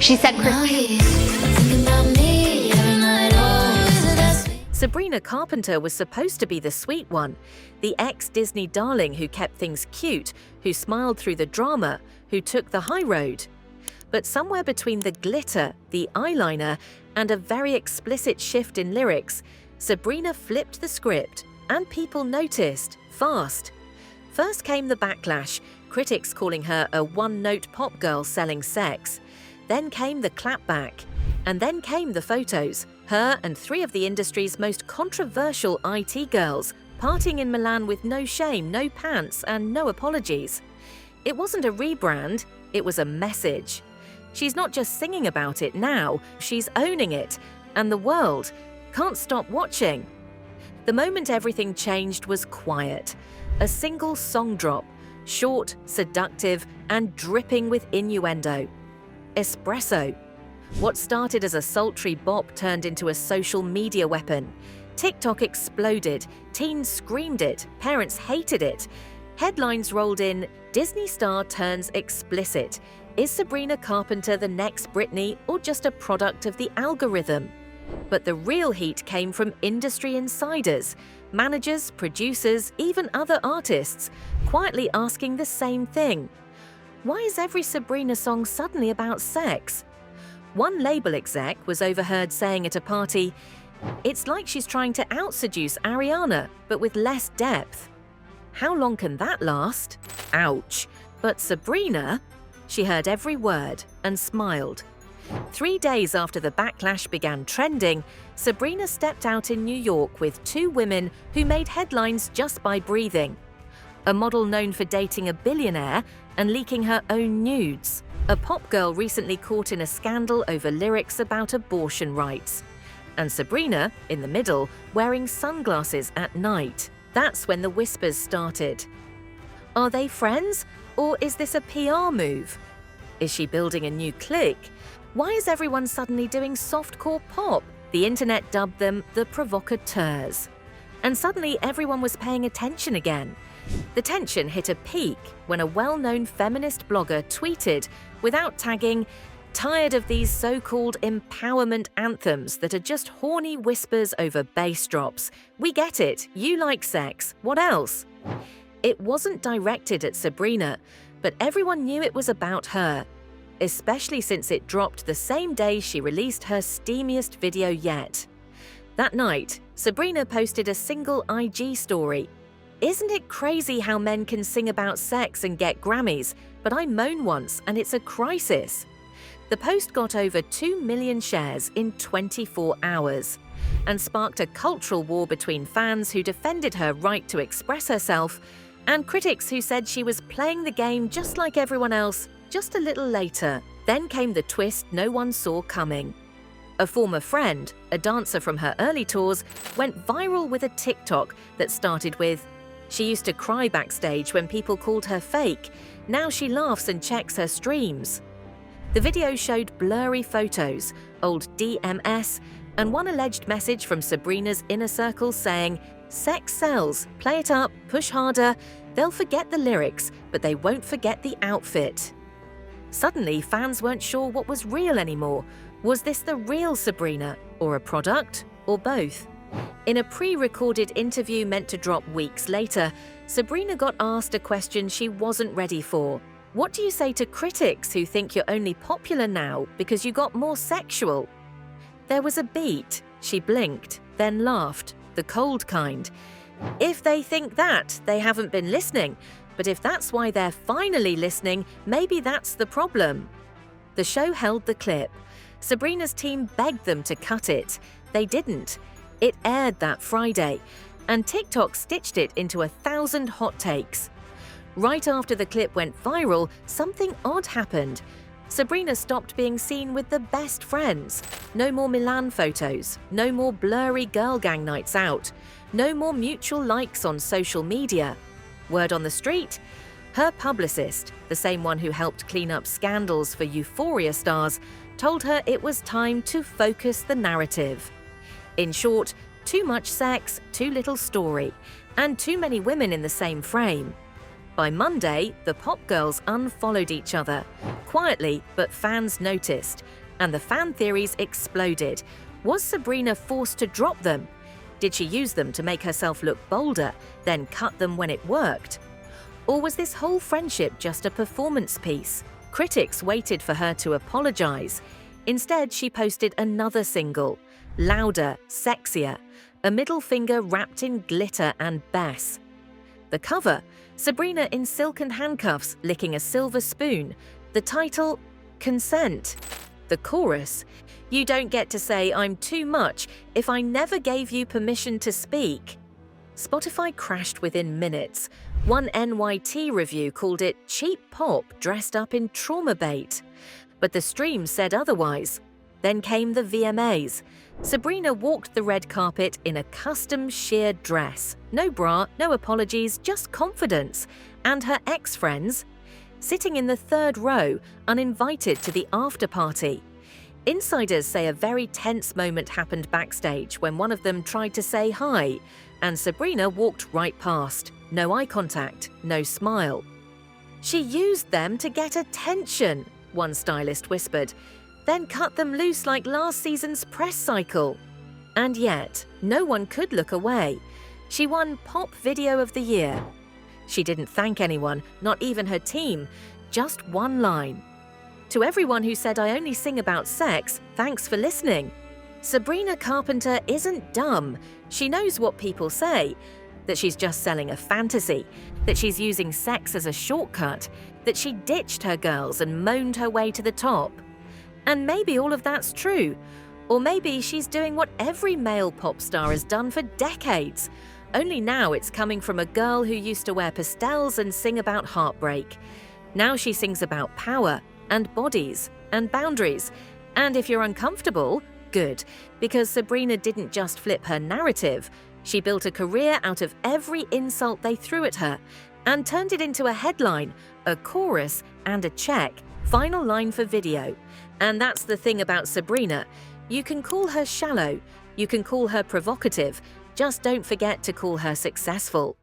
She said Sabrina Carpenter was supposed to be the sweet one, the ex-Disney darling who kept things cute, who smiled through the drama, who took the high road. But somewhere between the glitter, the eyeliner, and a very explicit shift in lyrics, Sabrina flipped the script, and people noticed, fast. First came the backlash, critics calling her a one-note pop girl selling sex. Then came the clapback. And then came the photos, her and 3 of the industry's most controversial IT girls, partying in Milan with no shame, no pants, and no apologies. It wasn't a rebrand, it was a message. She's not just singing about it now, she's owning it, and the world can't stop watching. The moment everything changed was quiet. A single song drop, short, seductive, and dripping with innuendo. Espresso. What started as a sultry bop turned into a social media weapon. TikTok exploded, teens screamed it, parents hated it. Headlines rolled in, Disney star turns explicit. Is Sabrina Carpenter the next Britney or just a product of the algorithm? But the real heat came from industry insiders, managers, producers, even other artists, quietly asking the same thing. Why is every Sabrina song suddenly about sex? One label exec was overheard saying at a party, "It's like she's trying to out-seduce Ariana, but with less depth." How long can that last? Ouch. But Sabrina? She heard every word and smiled. 3 days after the backlash began trending, Sabrina stepped out in New York with 2 women who made headlines just by breathing. A model known for dating a billionaire and leaking her own nudes. A pop girl recently caught in a scandal over lyrics about abortion rights. And Sabrina, in the middle, wearing sunglasses at night. That's when the whispers started. Are they friends? Or is this a PR move? Is she building a new clique? Why is everyone suddenly doing softcore pop? The internet dubbed them the provocateurs. And suddenly everyone was paying attention again. The tension hit a peak when a well-known feminist blogger tweeted, without tagging, "Tired of these so-called empowerment anthems that are just horny whispers over bass drops. We get it, you like sex, what else?" It wasn't directed at Sabrina, but everyone knew it was about her, especially since it dropped the same day she released her steamiest video yet. That night, Sabrina posted a single IG story. "Isn't it crazy how men can sing about sex and get Grammys, but I moan once and it's a crisis?" The post got over 2 million shares in 24 hours and sparked a cultural war between fans who defended her right to express herself and critics who said she was playing the game just like everyone else, just a little later. Then came the twist no one saw coming. A former friend, a dancer from her early tours, went viral with a TikTok that started with, "She used to cry backstage when people called her fake. Now she laughs and checks her streams." The video showed blurry photos, old DMS, and one alleged message from Sabrina's inner circle saying, "Sex sells, play it up, push harder. They'll forget the lyrics, but they won't forget the outfit." Suddenly, fans weren't sure what was real anymore. Was this the real Sabrina, or a product, or both? In a pre-recorded interview meant to drop weeks later, Sabrina got asked a question she wasn't ready for. What do you say to critics who think you're only popular now because you got more sexual? There was a beat. She blinked, then laughed, the cold kind. If they think that, they haven't been listening. But if that's why they're finally listening, maybe that's the problem. The show held the clip. Sabrina's team begged them to cut it. They didn't. It aired that Friday, and TikTok stitched it into 1,000 hot takes. Right after the clip went viral, something odd happened. Sabrina stopped being seen with the best friends. No more Milan photos, no more blurry girl gang nights out, no more mutual likes on social media. Word on the street? Her publicist, the same one who helped clean up scandals for Euphoria stars, told her it was time to focus the narrative. In short, too much sex, too little story, and too many women in the same frame. By Monday, the pop girls unfollowed each other, quietly, but fans noticed, and the fan theories exploded. Was Sabrina forced to drop them? Did she use them to make herself look bolder, then cut them when it worked? Or was this whole friendship just a performance piece? Critics waited for her to apologize. Instead, she posted another single, louder, sexier, a middle finger wrapped in glitter and bass. The cover, Sabrina in silken handcuffs licking a silver spoon. The title, Consent. The chorus, you don't get to say I'm too much if I never gave you permission to speak. Spotify crashed within minutes. One NYT review called it cheap pop dressed up in trauma bait. But the stream said otherwise. Then came the VMAs. Sabrina walked the red carpet in a custom sheer dress. No bra, no apologies, just confidence. And her ex-friends, sitting in the third row, uninvited to the after-party. Insiders say a very tense moment happened backstage when one of them tried to say hi, and Sabrina walked right past. No eye contact, no smile. She used them to get attention, one stylist whispered, then cut them loose like last season's press cycle. And yet, no one could look away. She won Pop Video of the Year. She didn't thank anyone, not even her team, just one line. To everyone who said I only sing about sex, thanks for listening. Sabrina Carpenter isn't dumb. She knows what people say, that she's just selling a fantasy, that she's using sex as a shortcut, that she ditched her girls and moaned her way to the top. And maybe all of that's true. Or maybe she's doing what every male pop star has done for decades. Only now it's coming from a girl who used to wear pastels and sing about heartbreak. Now she sings about power and bodies and boundaries. And if you're uncomfortable, good, because Sabrina didn't just flip her narrative. She built a career out of every insult they threw at her and turned it into a headline, a chorus, and a check. Final line for video. And that's the thing about Sabrina. You can call her shallow, you can call her provocative, just don't forget to call her successful.